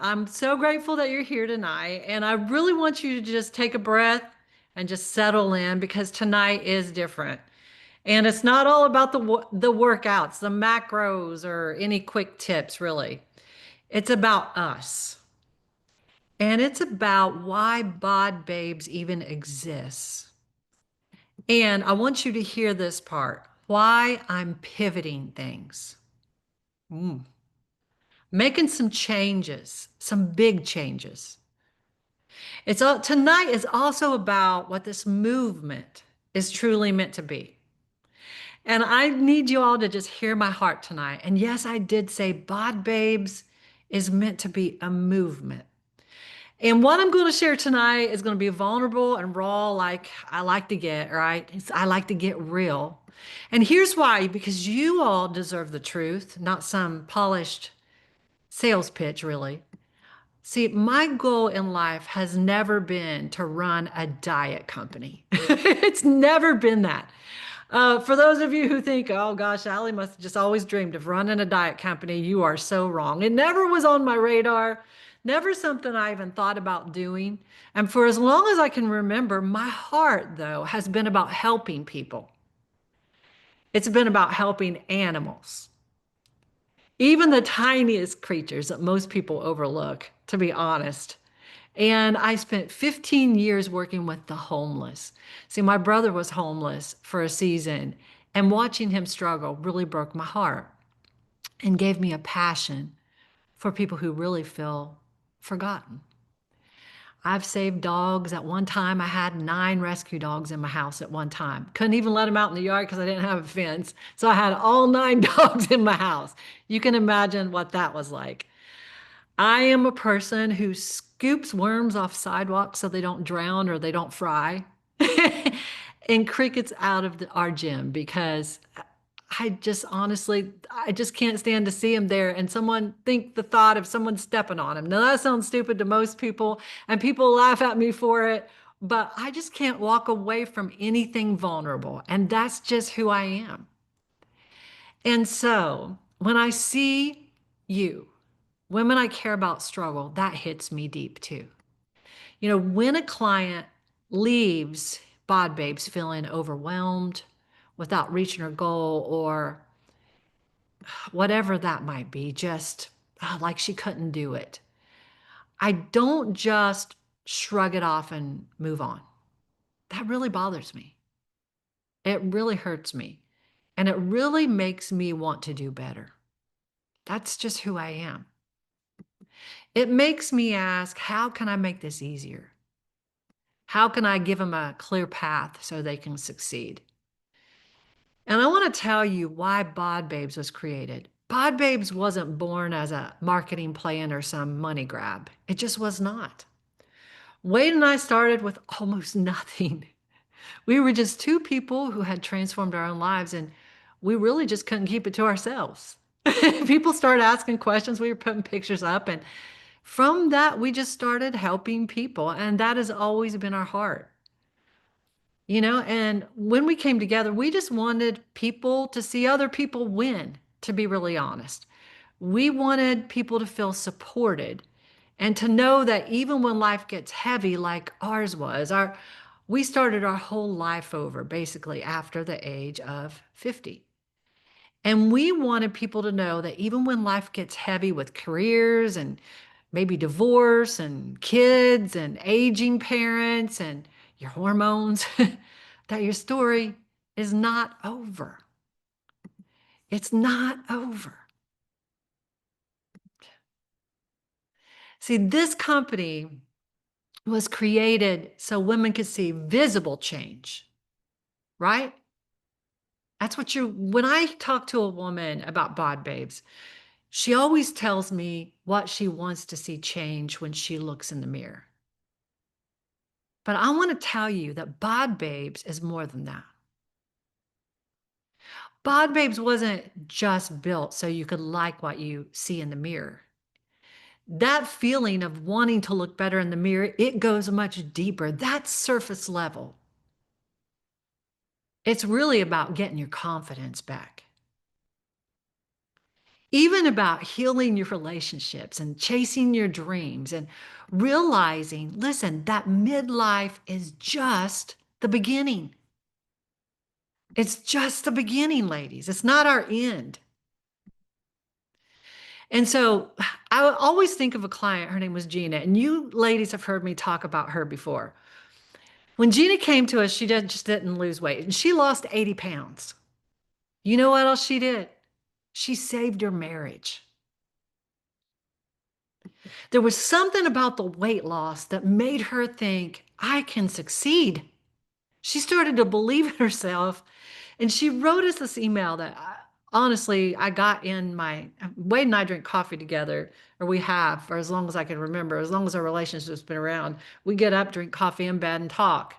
I'm so grateful that you're here tonight, and I really want you to just take a breath and just settle in because tonight is different. And it's not all about the workouts, the macros, or any quick tips, really. It's about us. And it's about why bod babes even exists. And I want you to hear this part, why I'm pivoting things. Mm. Making some changes, some big changes. Tonight is also about what this movement is truly meant to be. And I need you all to just hear my heart tonight. And yes, I did say Bod Babes is meant to be a movement. And what I'm going to share tonight is going to be vulnerable and raw, like I like to get, right? I like to get real. And here's why, because you all deserve the truth, not some polished sales pitch, really. See, my goal in life has never been to run a diet company. It's never been that. For those of you who think, oh gosh, Allie must have just always dreamed of running a diet company, you are so wrong. It never was on my radar, never something I even thought about doing. And for as long as I can remember, my heart, though, has been about helping people. It's been about helping animals. Even the tiniest creatures that most people overlook, to be honest. And I spent 15 years working with the homeless. See, my brother was homeless for a season, and watching him struggle really broke my heart and gave me a passion for people who really feel forgotten. I've saved dogs. At one time, I had 9 rescue dogs in my house at one time. Couldn't even let them out in the yard because I didn't have a fence. So I had all 9 dogs in my house. You can imagine what that was like. I am a person who scoops worms off sidewalks so they don't drown or they don't fry. And crickets out of our gym because I just honestly, I just can't stand to see them there and someone think the thought of someone stepping on them. Now that sounds stupid to most people and people laugh at me for it, but I just can't walk away from anything vulnerable. And that's just who I am. And so when I see you, women I care about struggle, that hits me deep too. You know, when a client leaves Bod Babes feeling overwhelmed without reaching her goal or whatever that might be, just like she couldn't do it, I don't just shrug it off and move on. That really bothers me. It really hurts me. And it really makes me want to do better. That's just who I am. It makes me ask, how can I make this easier? How can I give them a clear path so they can succeed? And I want to tell you why Bod Babes was created. Bod Babes wasn't born as a marketing plan or some money grab. It just was not. Wade and I started with almost nothing. We were just two people who had transformed our own lives, and we really just couldn't keep it to ourselves. People started asking questions. We were putting pictures up, and from that, we just started helping people, and that has always been our heart. You know, and when we came together, we just wanted people to see other people win, to be really honest. We wanted people to feel supported and to know that even when life gets heavy like ours was, we started our whole life over basically after the age of 50. And we wanted people to know that even when life gets heavy with careers and maybe divorce and kids and aging parents and your hormones, that your story is not over. It's not over. See, this company was created so women could see visible change, right? When I talk to a woman about Bod Babes, she always tells me what she wants to see change when she looks in the mirror. But I want to tell you that Bod Babes is more than that. Bod Babes wasn't just built so you could like what you see in the mirror. That feeling of wanting to look better in the mirror, it goes much deeper. That's surface level. It's really about getting your confidence back. even about healing your relationships and chasing your dreams and realizing, listen, that midlife is just the beginning. It's just the beginning, ladies. It's not our end. And so I would always think of a client, her name was Gina, and you ladies have heard me talk about her before. When Gina came to us, just didn't lose weight, and she lost 80 pounds. You know what else she did? She saved her marriage. There was something about the weight loss that made her think, I can succeed. She started to believe in herself, and she wrote us this email that honestly, I got in my, Wade and I drink coffee together, or we have for as long as I can remember, as long as our relationship's been around. We get up, drink coffee in bed, and talk.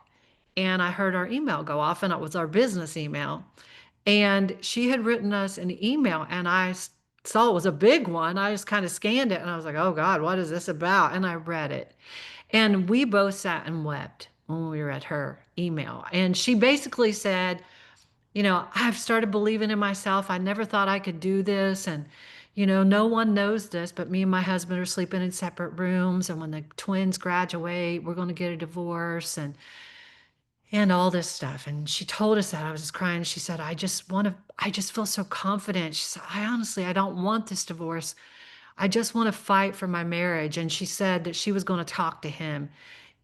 And I heard our email go off, and it was our business email. And she had written us an email, and saw it was a big one. I just kind of scanned it, and I was like, oh God, what is this about? And I read it. And we both sat and wept when we read her email. And she basically said, I've started believing in myself. I never thought I could do this. And, no one knows this, but me and my husband are sleeping in separate rooms. And when the twins graduate, we're going to get a divorce and all this stuff. And she told us that. I was just crying. She said, I just feel so confident. She said, I don't want this divorce. I just want to fight for my marriage. And she said that she was going to talk to him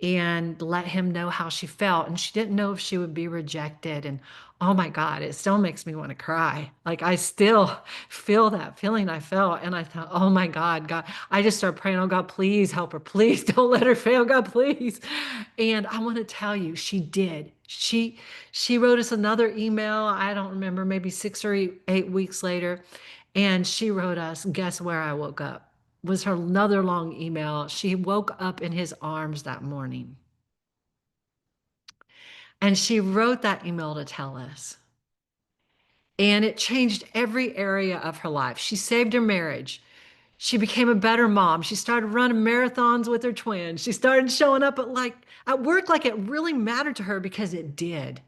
and let him know how she felt. And she didn't know if she would be rejected. And oh my God, it still makes me want to cry. Like I still feel that feeling I felt. And I thought, oh my God, God, I just started praying, oh God, please help her. Please don't let her fail. God, please. And I want to tell you, she did. She wrote us another email. I don't remember, maybe 6 or 8 weeks later. And she wrote us, guess where I woke up? Was her another long email. She woke up in his arms that morning. And she wrote that email to tell us. And it changed every area of her life. She saved her marriage. She became a better mom. She started running marathons with her twins. She started showing up at work like it really mattered to her because it did.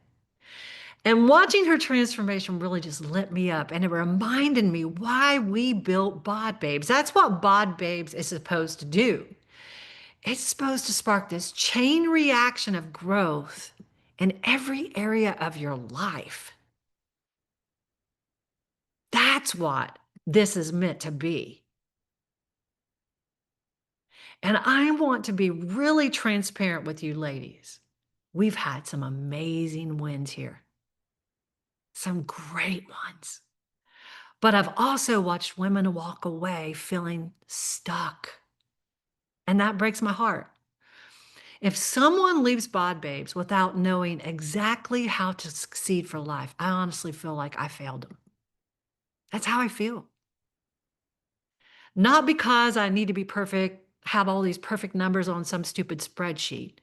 And watching her transformation really just lit me up, and it reminded me why we built Bod Babes. That's what Bod Babes is supposed to do. It's supposed to spark this chain reaction of growth in every area of your life. That's what this is meant to be. And I want to be really transparent with you ladies. We've had some amazing wins here, some great ones. But I've also watched women walk away feeling stuck. And that breaks my heart. If someone leaves Bod Babes without knowing exactly how to succeed for life, I honestly feel like I failed them. That's how I feel. Not because I need to be perfect, have all these perfect numbers on some stupid spreadsheet,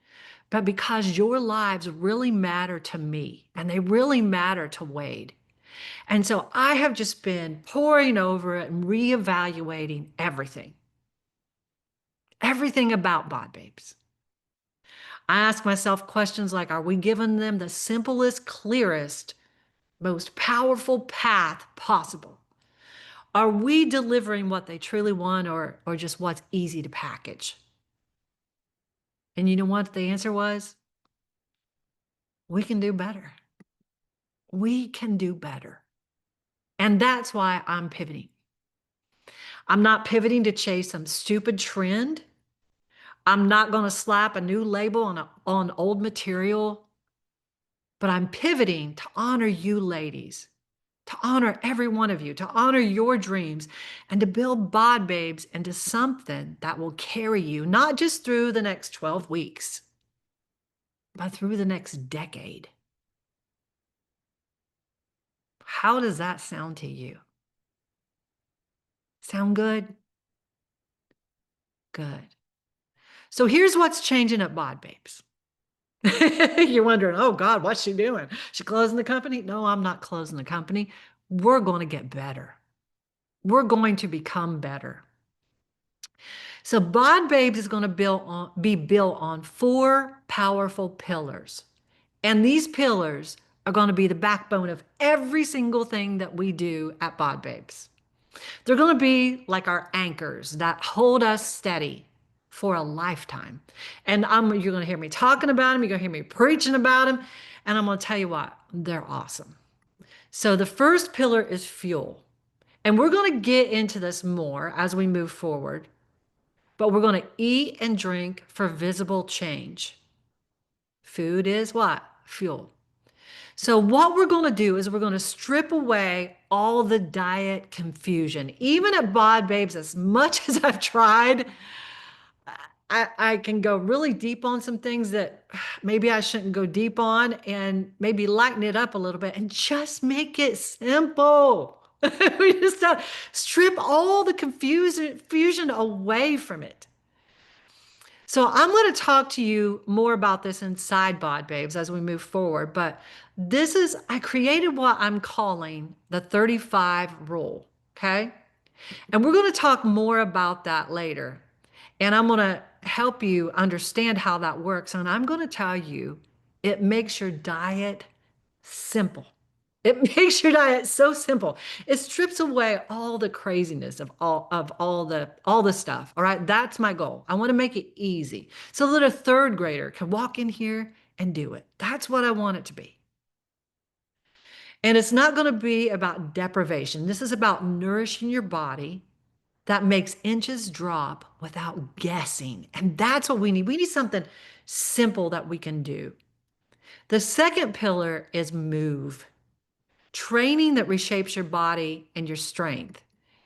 but because your lives really matter to me and they really matter to Wade. And so I have just been poring over it and reevaluating everything about Bod Babes. I ask myself questions like, are we giving them the simplest, clearest, most powerful path possible? Are we delivering what they truly want or just what's easy to package? And you know what the answer was? We can do better. We can do better. And that's why I'm pivoting. I'm not pivoting to chase some stupid trend. I'm not going to slap a new label on old material, but I'm pivoting to honor you ladies, to honor every one of you, to honor your dreams, and to build Bod Babes into something that will carry you, not just through the next 12 weeks, but through the next decade. How does that sound to you? Sound good? Good. So here's what's changing at Bod Babes. You're wondering, oh God, what's she doing? She closing the company? No, I'm not closing the company. We're going to get better. We're going to become better. So Bod Babes is going to be built on 4 powerful pillars. And these pillars are going to be the backbone of every single thing that we do at Bod Babes. They're going to be like our anchors that hold us steady for a lifetime. And you're going to hear me talking about them. You're going to hear me preaching about them. And I'm going to tell you what, they're awesome. So the first pillar is fuel. And we're going to get into this more as we move forward. But we're going to eat and drink for visible change. Food is what? Fuel. So what we're going to do is we're going to strip away all the diet confusion. Even at BodBabes, as much as I've tried, I can go really deep on some things that maybe I shouldn't go deep on and maybe lighten it up a little bit and just make it simple. We just strip all the confusion away from it. So I'm going to talk to you more about this inside Bod Babes as we move forward. But I created what I'm calling the 35 rule. Okay. And we're going to talk more about that later. And I'm going to help you understand how that works. And I'm going to tell you it makes your diet simple. It makes your diet so simple. It strips away all the craziness of all the stuff. All right, that's my goal. I want to make it easy so that a third grader can walk in here and do it. That's what I want it to be. And it's not going to be about deprivation. This is about nourishing your body that makes inches drop without guessing. And that's what we need. We need something simple that we can do. The second pillar is move. Training that reshapes your body and your strength.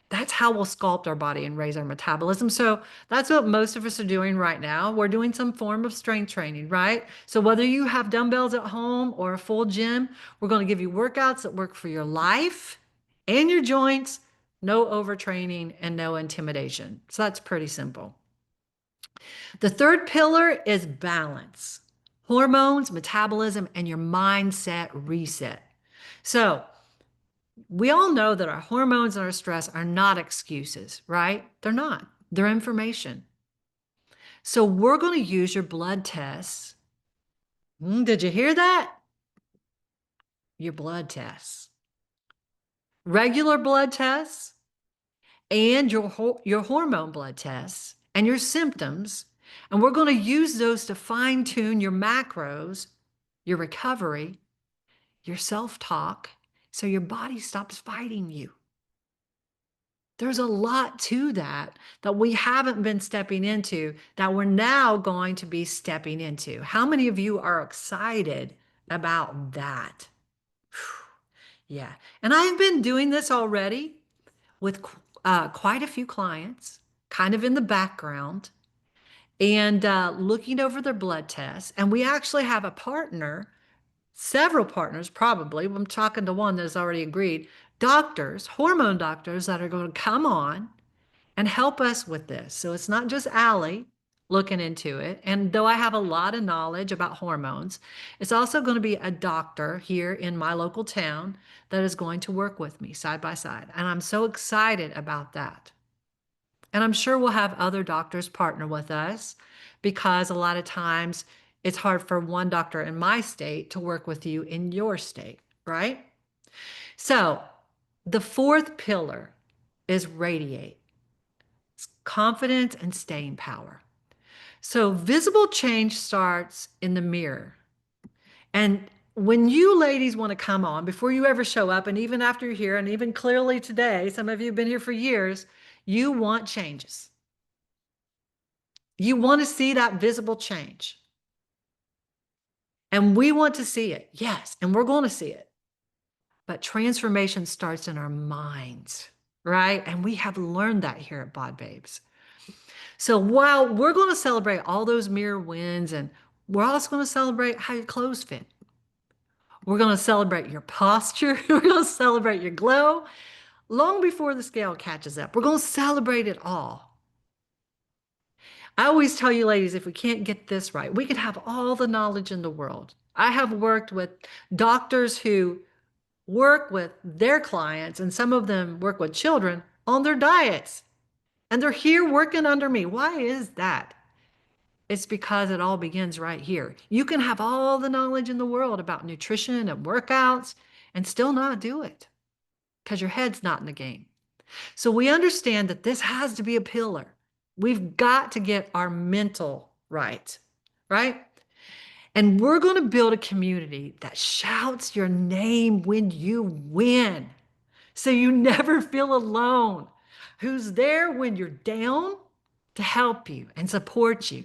That's how we'll sculpt our body and raise our metabolism. So that's what most of us are doing right now. We're doing some form of strength training, right? So whether you have dumbbells at home or a full gym, we're going to give you workouts that work for your life and your joints, no overtraining and no intimidation. So that's pretty simple. The third pillar is balance. Hormones, metabolism, and your mindset reset. So we all know that our hormones and our stress are not excuses, right? They're not. They're information. So we're going to use your blood tests. Did you hear that? Your blood tests. Regular blood tests and your hormone blood tests and your symptoms. And we're going to use those to fine tune your macros, your recovery, your self-talk, so your body stops fighting you. There's a lot to that we haven't been stepping into that we're now going to be stepping into. How many of you are excited about that? Yeah. And I've been doing this already with quite a few clients, kind of in the background, and looking over their blood tests. And we actually have a partner, several partners probably. I'm talking to one that has already agreed. Doctors, hormone doctors that are going to come on and help us with this. So it's not just Allie looking into it. And though I have a lot of knowledge about hormones, it's also going to be a doctor here in my local town that is going to work with me side by side. And I'm so excited about that. And I'm sure we'll have other doctors partner with us because a lot of times it's hard for one doctor in my state to work with you in your state, right? So the fourth pillar is radiate. It's confidence and staying power. So visible change starts in the mirror. And when you ladies want to come on, before you ever show up, and even after you're here, and even clearly today, some of you have been here for years, you want changes. You want to see that visible change. And we want to see it, yes, and we're going to see it. But transformation starts in our minds, right? And we have learned that here at BodBabes. So while we're going to celebrate all those mirror wins, and we're also going to celebrate how your clothes fit. We're going to celebrate your posture. We're going to celebrate your glow. Long before the scale catches up, we're going to celebrate it all. I always tell you ladies, if we can't get this right, we could have all the knowledge in the world. I have worked with doctors who work with their clients, and some of them work with children on their diets. And they're here working under me. Why is that? It's because it all begins right here. You can have all the knowledge in the world about nutrition and workouts and still not do it because your head's not in the game. So we understand that this has to be a pillar. We've got to get our mental right, right? And we're going to build a community that shouts your name when you win. So you never feel alone. Who's there when you're down to help you and support you.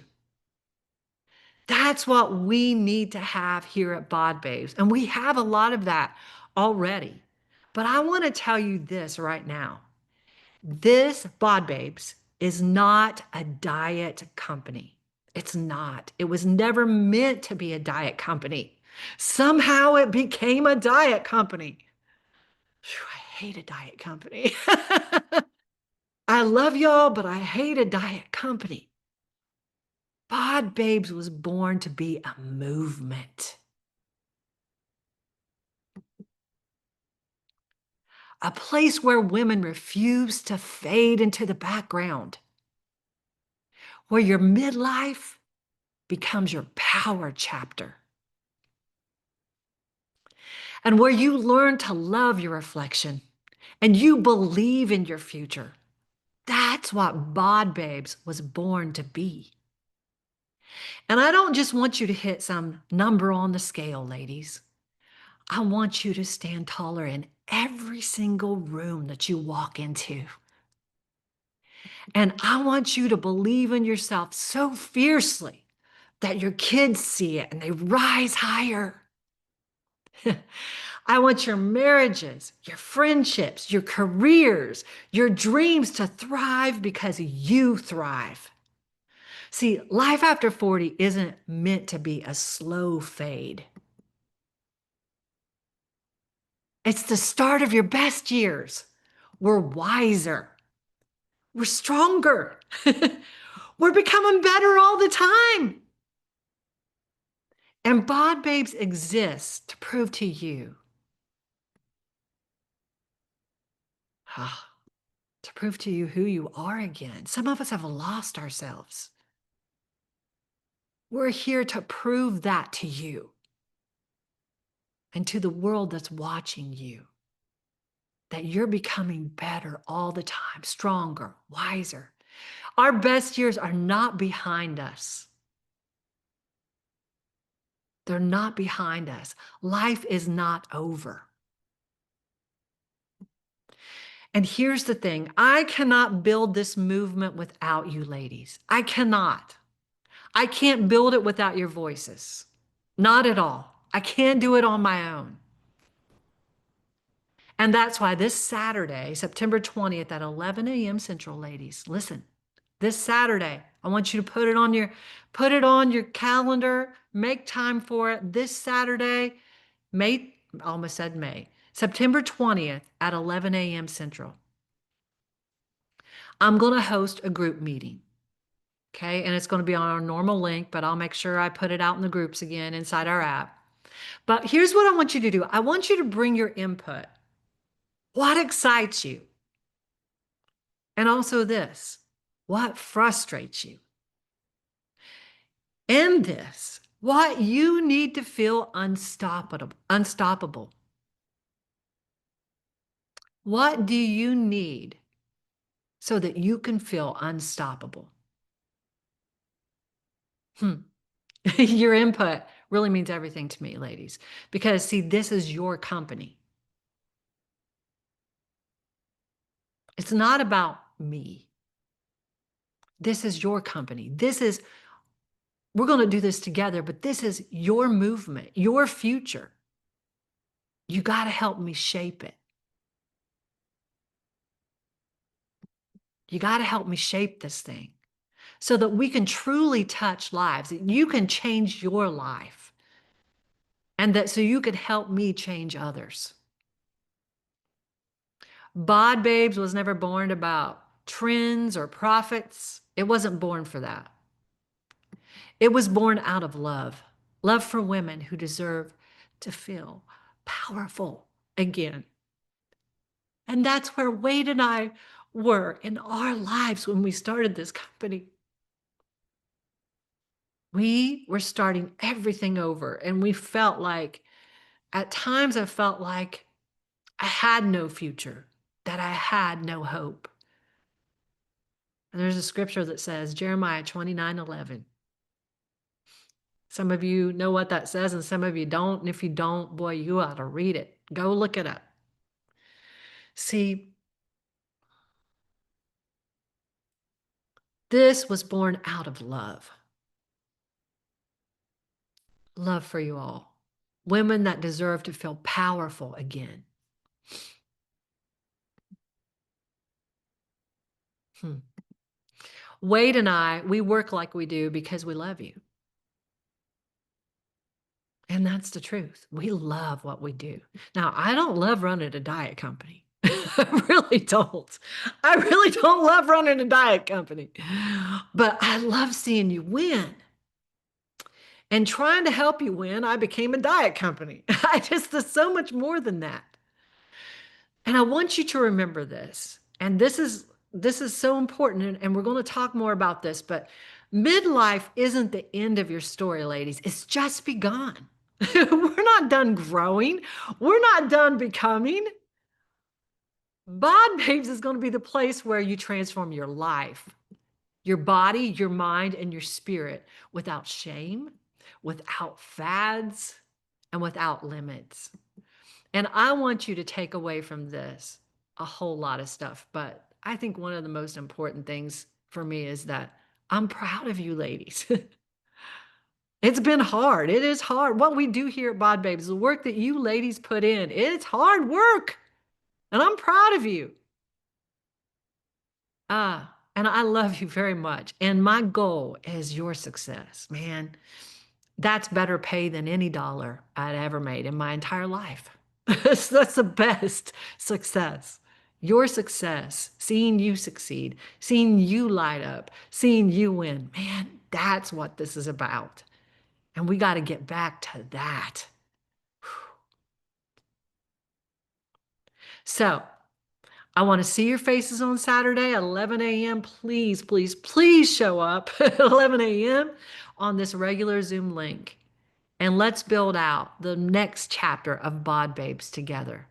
That's what we need to have here at BodBabes. And we have a lot of that already. But I want to tell you this right now. This BodBabes is not a diet company. It's not. It was never meant to be a diet company. Somehow it became a diet company. Phew, I hate a diet company. I love y'all, but I hate a diet company. BodBabes was born to be a movement, a place where women refuse to fade into the background, where your midlife becomes your power chapter, and where you learn to love your reflection and you believe in your future. That's what BodBabes was born to be. And I don't just want you to hit some number on the scale, ladies. I want you to stand taller in every single room that you walk into. And I want you to believe in yourself so fiercely that your kids see it and they rise higher. I want your marriages, your friendships, your careers, your dreams to thrive because you thrive. See, life after 40 isn't meant to be a slow fade. It's the start of your best years. We're wiser. We're stronger. We're becoming better all the time. And BodBabes exists to prove to you, to prove to you who you are again. Some of us have lost ourselves. We're here to prove that to you and to the world that's watching you, that you're becoming better all the time, stronger, wiser. Our best years are not behind us. They're not behind us. Life is not over. And here's the thing, I cannot build this movement without you ladies. I cannot. I can't build it without your voices. Not at all. I can't do it on my own. And that's why this Saturday, September 20th at 11 a.m. Central, ladies, listen, this Saturday, I want you to put it on your calendar, make time for it. This Saturday, I almost said May, September 20th at 11 a.m. Central. I'm going to host a group meeting. Okay, and it's going to be on our normal link, but I'll make sure I put it out in the groups again inside our app. But here's what I want you to do. I want you to bring your input. What excites you? And also this, what frustrates you? And this, what you need to feel unstoppable. What do you need so that you can feel unstoppable? Your input really means everything to me, ladies, because see, this is your company. It's not about me. This is your company. We're going to do this together, but this is your movement, your future. You got to help me shape it. You got to help me shape this thing so that we can truly touch lives, that you can change your life, and that so you can help me change others. BodBabes was never born about trends or profits. It wasn't born for that. It was born out of love, love for women who deserve to feel powerful again. And that's where Wade and I were in our lives when we started this company. We were starting everything over, and we felt like, at times I felt like I had no future. that I had no hope. And there's a scripture that says, Jeremiah 29:11. Some of you know what that says, and some of you don't. And if you don't, boy, you ought to read it. Go look it up. See, this was born out of love. Love for you all. Women that deserve to feel powerful again. Hmm. Wade and I, we work like we do because we love you. And that's the truth. We love what we do. Now, I don't love running a diet company. I really don't. I really don't love running a diet company. But I love seeing you win. And trying to help you win, I became a diet company. There's so much more than that. And I want you to remember this. And this is so important, and we're going to talk more about this, but midlife isn't the end of your story, ladies. It's just begun. We're not done growing. We're not done becoming. Bod Babes is going to be the place where you transform your life, your body, your mind, and your spirit without shame, without fads, and without limits. And I want you to take away from this a whole lot of stuff. But I think one of the most important things for me is that I'm proud of you ladies. It's been hard. It is hard. What we do here at Bod Babes, the work that you ladies put in, it's hard work. And I'm proud of you. And I love you very much. And my goal is your success, man. That's better pay than any dollar I'd ever made in my entire life. That's the best success. Your success, seeing you succeed, seeing you light up, seeing you win. Man, that's what this is about. And we got to get back to that. So, I want to see your faces on Saturday at 11 a.m. Please, please, please show up at 11 a.m. on this regular Zoom link. And let's build out the next chapter of Bod Babes together.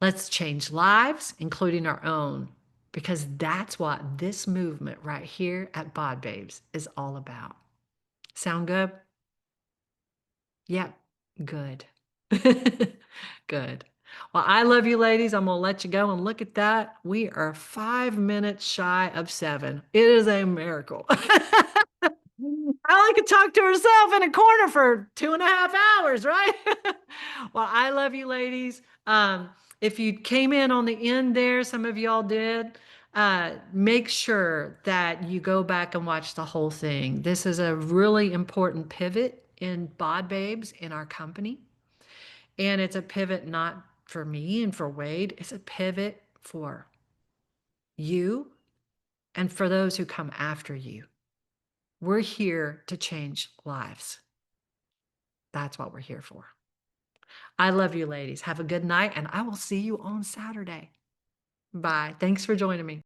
Let's change lives, including our own, because that's what this movement right here at Bod Babes is all about. Sound good? Yep, good. Good. Well, I love you ladies. I'm going to let you go, and look at that. We are 5 minutes shy of 7. It is a miracle. I like to talk to herself in a corner for 2.5 hours, right? Well, I love you ladies. If you came in on the end there, some of y'all did, make sure that you go back and watch the whole thing. This is a really important pivot in Bod Babes in our company. And it's a pivot not for me and for Wade. It's a pivot for you and for those who come after you. We're here to change lives. That's what we're here for. I love you, ladies. Have a good night, and I will see you on Saturday. Bye. Thanks for joining me.